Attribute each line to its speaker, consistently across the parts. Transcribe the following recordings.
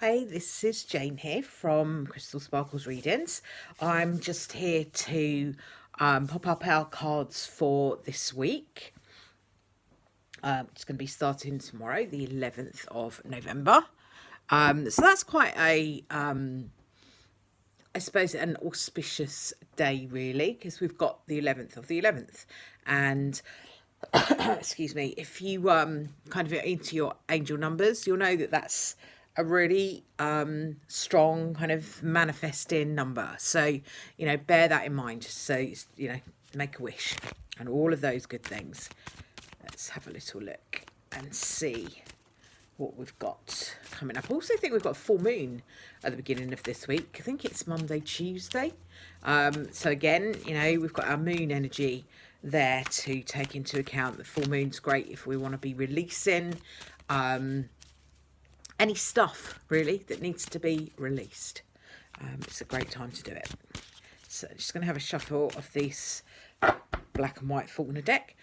Speaker 1: Hi, this is Jane here from Crystal Sparkles Readings. I'm just here to pop up our cards for this week. It's going to be starting tomorrow, the 11th of November. So that's quite I suppose, an auspicious day, really, because we've got the 11th of the 11th. And excuse me, if you kind of into your angel numbers, you'll know that that's a really strong kind of manifesting number. So, bear that in mind. So, make a wish and all of those good things. Let's have a little look and see what we've got coming up. I also think we've got a full moon at the beginning of this week. I think it's Monday, Tuesday. So again, we've got our moon energy there to take into account. The full moon's great if we want to be releasing any stuff really that needs to be released. It's a great time to do it. So just going to have a shuffle of this black and white Faulkner deck.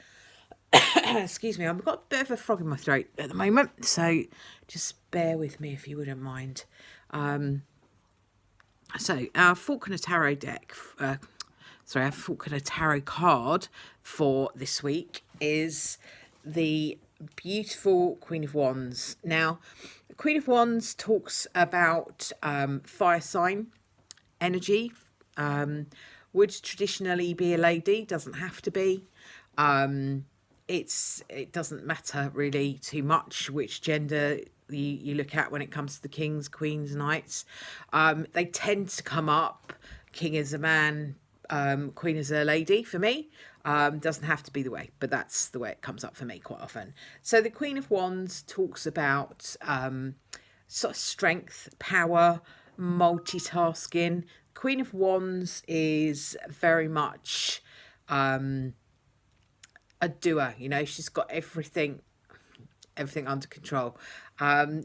Speaker 1: Excuse me, I've got a bit of a frog in my throat at the moment, so just bear with me if you wouldn't mind. So our Faulkner Tarot deck, our Faulkner Tarot card for this week is the beautiful Queen of Wands. Now, the Queen of Wands talks about fire sign energy. Would traditionally be a lady, doesn't have to be. It doesn't matter really too much which gender you look at when it comes to the kings, queens, knights. They tend to come up king as a man, queen as a lady for me. Doesn't have to be the way, but that's the way it comes up for me quite often. So the Queen of Wands talks about sort of strength, power, multitasking. Queen of Wands is very much a doer. She's got everything under control.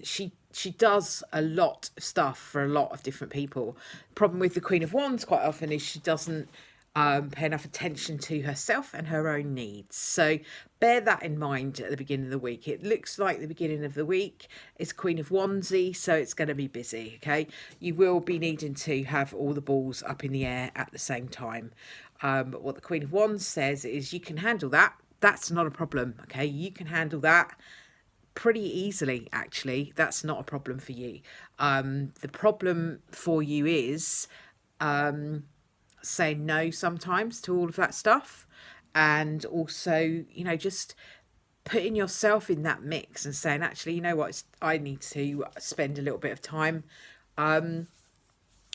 Speaker 1: She does a lot of stuff for a lot of different people. Problem with the Queen of Wands quite often is she doesn't pay enough attention to herself and her own needs. So bear that in mind at the beginning of the week. It looks like the beginning of the week is Queen of Wandsy, so it's going to be busy, okay? You will be needing to have all the balls up in the air at the same time. But what the Queen of Wands says is you can handle that. That's not a problem, okay? You can handle that pretty easily, actually. That's not a problem for you. The problem for you is saying no sometimes to all of that stuff, and also just putting yourself in that mix and saying, actually, I need to spend a little bit of time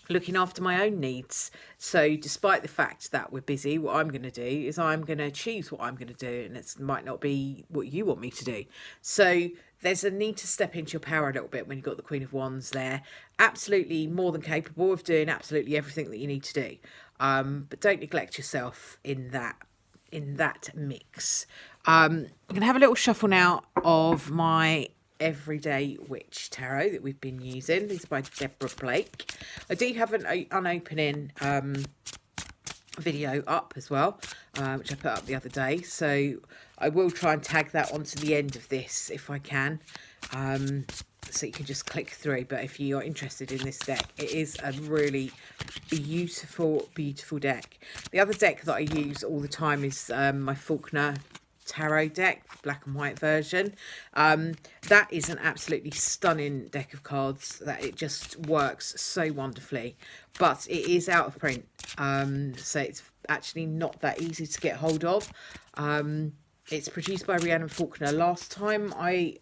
Speaker 1: looking after my own needs. So despite the fact that we're busy, what I'm going to do is I'm going to choose what I'm going to do, and it might not be what you want me to do. So there's a need to step into your power a little bit when you've got the Queen of Wands there. Absolutely more than capable of doing absolutely everything that you need to do. But don't neglect yourself in that mix. I'm going to have a little shuffle now of my Everyday Witch Tarot that we've been using. This is by Deborah Blake. I do have an unopening video up as well, which I put up the other day. So I will try and tag that onto the end of this if I can. So you can just click through. But if you're interested in this deck, it is a really beautiful, beautiful deck. The other deck that I use all the time is my Faulkner Tarot deck, black and white version. That is an absolutely stunning deck of cards that it just works so wonderfully, but it is out of print, so it's actually not that easy to get hold of. It's produced by Rhiannon Faulkner. Last time I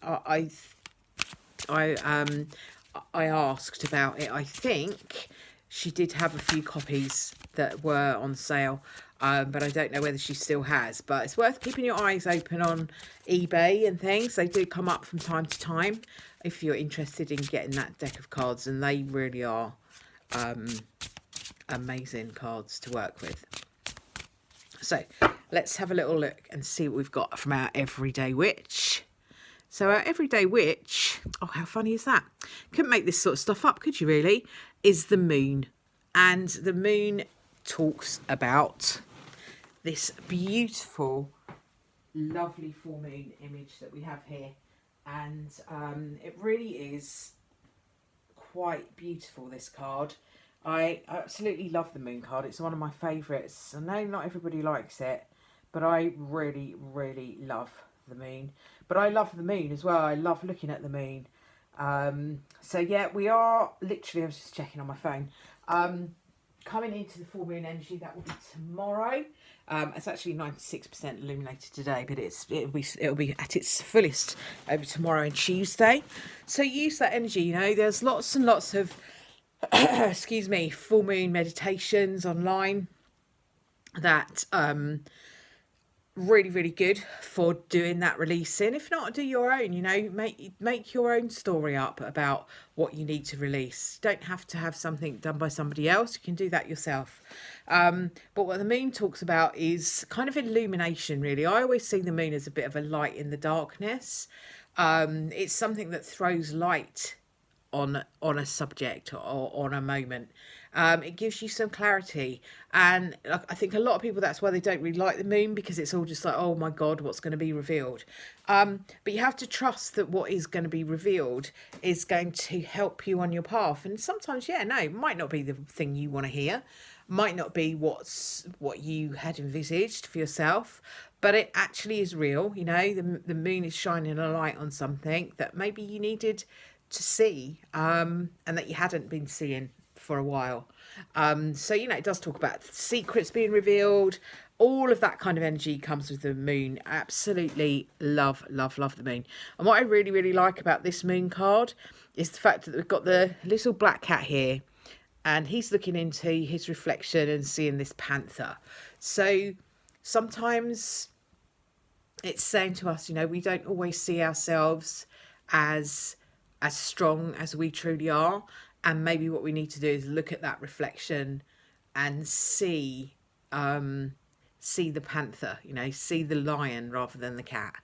Speaker 1: asked about it, I think she did have a few copies that were on sale, but I don't know whether she still has. But it's worth keeping your eyes open on eBay and things. They do come up from time to time if you're interested in getting that deck of cards, and they really are amazing cards to work with. So let's have a little look and see what we've got from our Everyday Witch. So our Everyday Witch, oh, how funny is that? Couldn't make this sort of stuff up, could you really? Is the moon. And the moon talks about this beautiful, lovely full moon image that we have here. And it really is quite beautiful, this card. I absolutely love the moon card. It's one of my favourites. I know not everybody likes it, but I really, really love the moon. But I love the moon as well. I love looking at the moon. So yeah, we are literally, I was just checking on my phone, coming into the full moon energy. That will be tomorrow. It's actually 96% illuminated today, but it'll be at its fullest over tomorrow and Tuesday. So use that energy. You know, there's lots and lots of excuse me, full moon meditations online that really, really good for doing that releasing. If not, do your own. You know, make your own story up about what you need to release. Don't have to have something done by somebody else. You can do that yourself. But what the moon talks about is kind of illumination, really. I always see the moon as a bit of a light in the darkness. It's something that throws light on a subject or on a moment. It gives you some clarity, and I think a lot of people, that's why they don't really like the moon, because it's all just like, oh my god, what's going to be revealed. But you have to trust that what is going to be revealed is going to help you on your path. And sometimes, yeah, no, it might not be the thing you want to hear, might not be what you had envisaged for yourself, but it actually is real. You know, the moon is shining a light on something that maybe you needed to see, and that you hadn't been seeing for a while. So, you know, it does talk about secrets being revealed. All of that kind of energy comes with the moon. Absolutely love, love, love the moon. And what I really, really like about this moon card is the fact that we've got the little black cat here, and he's looking into his reflection and seeing this panther. So sometimes it's saying to us, you know, we don't always see ourselves as strong as we truly are, and maybe what we need to do is look at that reflection and see the panther, you know, see the lion rather than the cat.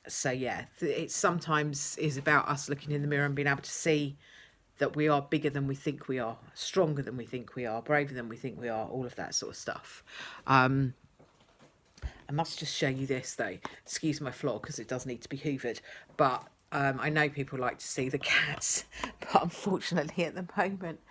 Speaker 1: So yeah, it sometimes is about us looking in the mirror and being able to see that we are bigger than we think we are, stronger than we think we are, braver than we think we are, all of that sort of stuff. I must just show you this though. Excuse my floor because it does need to be hoovered, but I know people like to see the cats, but unfortunately at the moment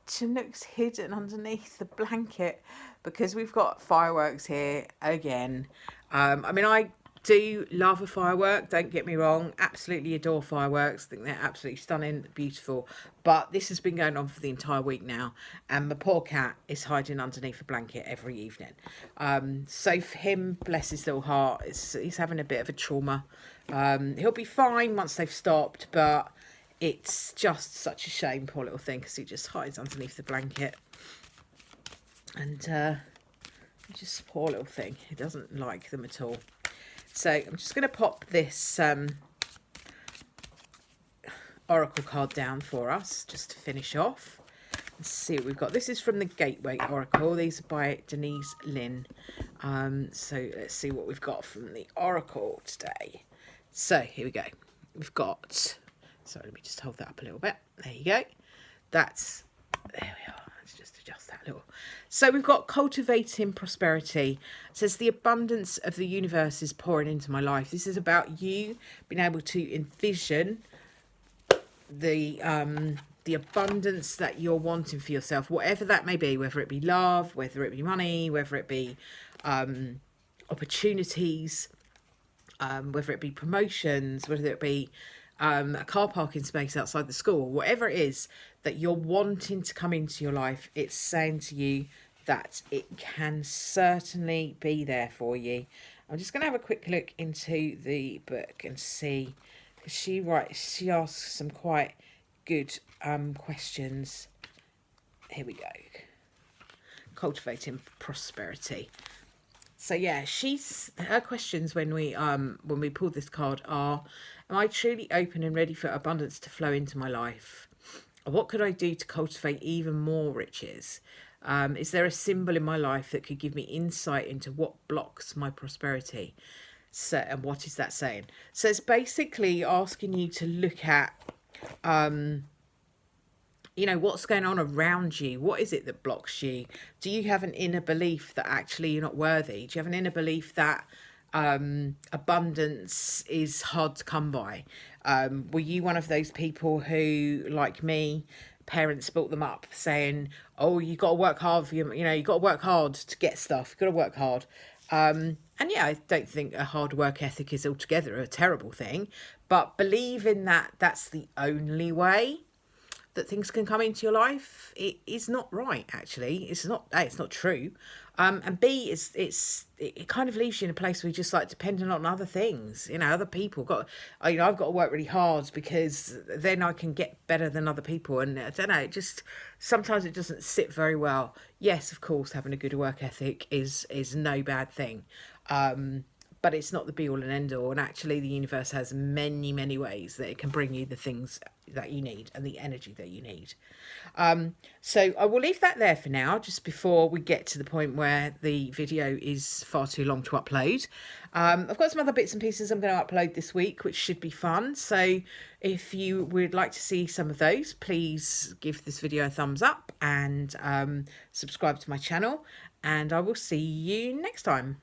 Speaker 1: Chinook's hidden underneath the blanket because we've got fireworks here again. I mean, I do love a firework, don't get me wrong, absolutely adore fireworks, think they're absolutely stunning, beautiful, but this has been going on for the entire week now, and my poor cat is hiding underneath a blanket every evening. So for him, bless his little heart, he's having a bit of a trauma. He'll be fine once they've stopped, but it's just such a shame, poor little thing, because he just hides underneath the blanket, and just poor little thing, he doesn't like them at all. So I'm just going to pop this oracle card down for us just to finish off. Let's see what we've got. This is from the Gateway Oracle. These are by Denise Lynn. So let's see what we've got from the oracle today. So here we go. We've got, sorry, let me just hold that up a little bit. There you go. There we are. Let's just adjust that a little. So we've got cultivating prosperity. It says the abundance of the universe is pouring into my life. This is about you being able to envision the abundance that you're wanting for yourself, whatever that may be, whether it be love, whether it be money, whether it be opportunities, whether it be promotions, whether it be a car parking space outside the school, whatever it is that you're wanting to come into your life, it's saying to you that it can certainly be there for you. I'm just going to have a quick look into the book and see, because she asks some quite good questions. Here we go. Cultivating prosperity. So yeah, her questions when we pulled this card are: am I truly open and ready for abundance to flow into my life? What could I do to cultivate even more riches? Is there a symbol in my life that could give me insight into what blocks my prosperity? So, and what is that saying? So it's basically asking you to look at, you know, what's going on around you. What is it that blocks you? Do you have an inner belief that actually you're not worthy? Do you have an inner belief that abundance is hard to come by? Were you one of those people who, like me, parents built them up saying, "Oh, you got to work hard for you know, you got to work hard to get stuff. You got to work hard." And yeah, I don't think a hard work ethic is altogether a terrible thing, but believing that that's the only way that things can come into your life, it is not right. Actually, it's not. A, it's not true, and B, it kind of leaves you in a place where you're just like dependent on other things. You know, other people got. You know, I've got to work really hard because then I can get better than other people, and I don't know. It just sometimes it doesn't sit very well. Yes, of course, having a good work ethic is no bad thing. But it's not the be all and end all. And actually, the universe has many, many ways that it can bring you the things that you need and the energy that you need. So I will leave that there for now, just before we get to the point where the video is far too long to upload. I've got some other bits and pieces I'm going to upload this week, which should be fun. So if you would like to see some of those, please give this video a thumbs up and subscribe to my channel. And I will see you next time.